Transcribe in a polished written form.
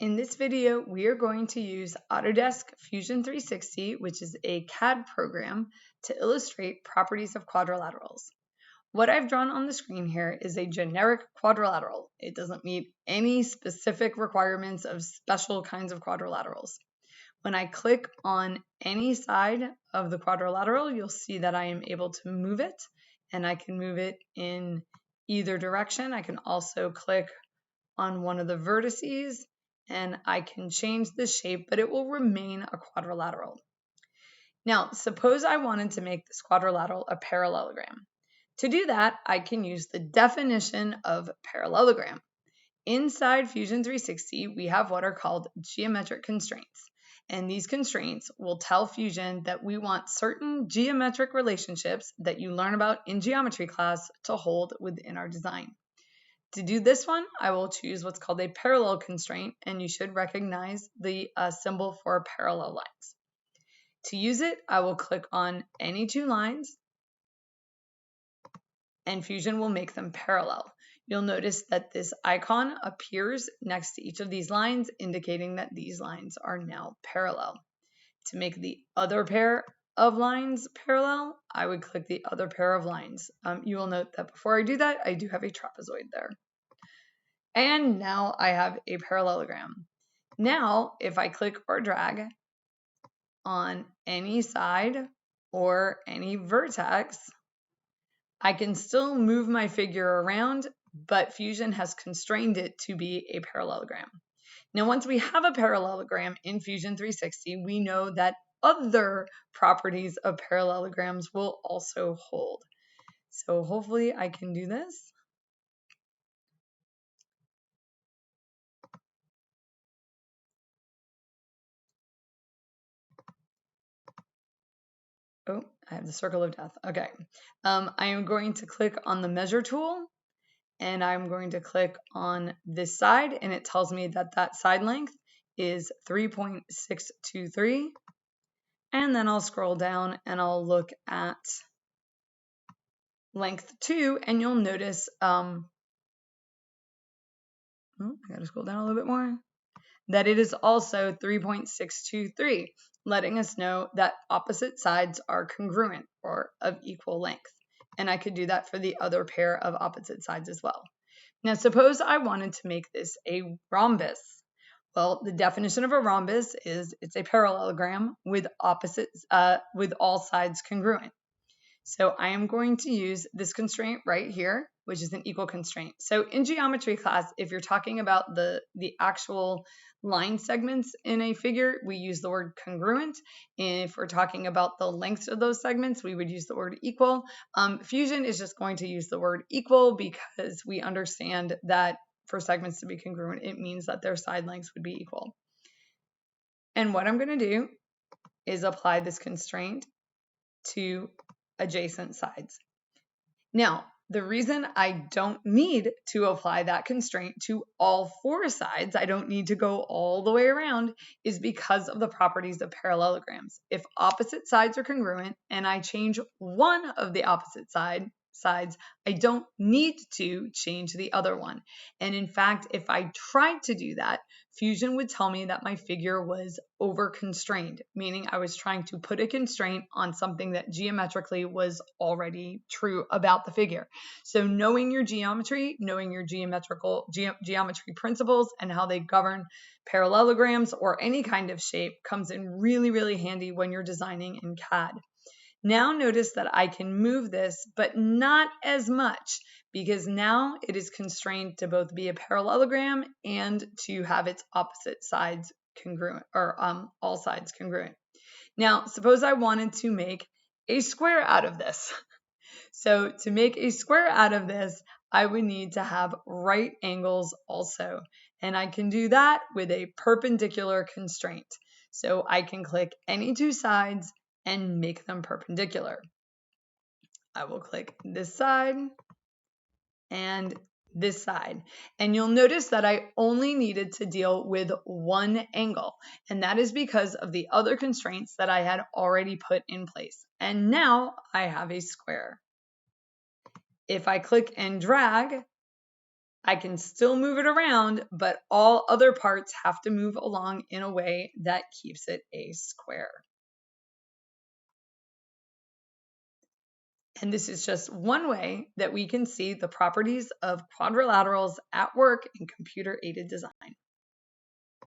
In this video, we are going to use Autodesk Fusion 360, which is a CAD program, to illustrate properties of quadrilaterals. What I've drawn on the screen here is a generic quadrilateral. It doesn't meet any specific requirements of special kinds of quadrilaterals. When I click on any side of the quadrilateral, you'll see that I am able to move it, and I can move it in either direction. I can also click on one of the vertices and I can change the shape, but it will remain a quadrilateral. Now, suppose I wanted to make this quadrilateral a parallelogram. To do that, I can use the definition of parallelogram. Inside Fusion 360, we have what are called geometric constraints. And these constraints will tell Fusion that we want certain geometric relationships that you learn about in geometry class to hold within our design. To do this one, I will choose what's called a parallel constraint, and you should recognize the symbol for parallel lines. To use it, I will click on any two lines, and Fusion will make them parallel. You'll notice that this icon appears next to each of these lines, indicating that these lines are now parallel. To make the other pair of lines parallel, I would click the other pair of lines. You will note that before I do that, I do have a trapezoid there. And now I have a parallelogram. Now, if I click or drag on any side or any vertex, I can still move my figure around, but Fusion has constrained it to be a parallelogram. Now, once we have a parallelogram in Fusion 360, we know that other properties of parallelograms will also hold. So hopefully I can do this. Oh, I have the circle of death. Okay. I am going to click on the measure tool, and I'm going to click on this side, and it tells me that that side length is 3.623. And then I'll scroll down and I'll look at length 2, and you'll notice, I gotta scroll down a little bit more, that it is also 3.623, letting us know that opposite sides are congruent or of equal length. And I could do that for the other pair of opposite sides as well. Now, suppose I wanted to make this a rhombus. Well, the definition of a rhombus is it's a parallelogram with opposites, with all sides congruent. So I am going to use this constraint right here, which is an equal constraint. So in geometry class, if you're talking about the actual line segments in a figure, we use the word congruent. And if we're talking about the lengths of those segments, we would use the word equal. Fusion is just going to use the word equal because we understand that for segments to be congruent, it means that their side lengths would be equal. And what I'm going to do is apply this constraint to adjacent sides. Now, the reason I don't need to apply that constraint to all four sides, I don't need to go all the way around, is because of the properties of parallelograms. If opposite sides are congruent and I change one of the opposite sides, I don't need to change the other one. And in fact, if I tried to do that, Fusion would tell me that my figure was over-constrained, meaning I was trying to put a constraint on something that geometrically was already true about the figure. So knowing your geometry, knowing your geometry principles and how they govern parallelograms or any kind of shape comes in really, really handy when you're designing in CAD. Now notice that I can move this, but not as much, because now it is constrained to both be a parallelogram and to have its opposite sides congruent, or all sides congruent. Now, suppose I wanted to make a square out of this. So to make a square out of this, I would need to have right angles also. And I can do that with a perpendicular constraint. So I can click any two sides and make them perpendicular. I will click this side and this side. And you'll notice that I only needed to deal with one angle. And that is because of the other constraints that I had already put in place. And now I have a square. If I click and drag, I can still move it around, but all other parts have to move along in a way that keeps it a square. And this is just one way that we can see the properties of quadrilaterals at work in computer-aided design.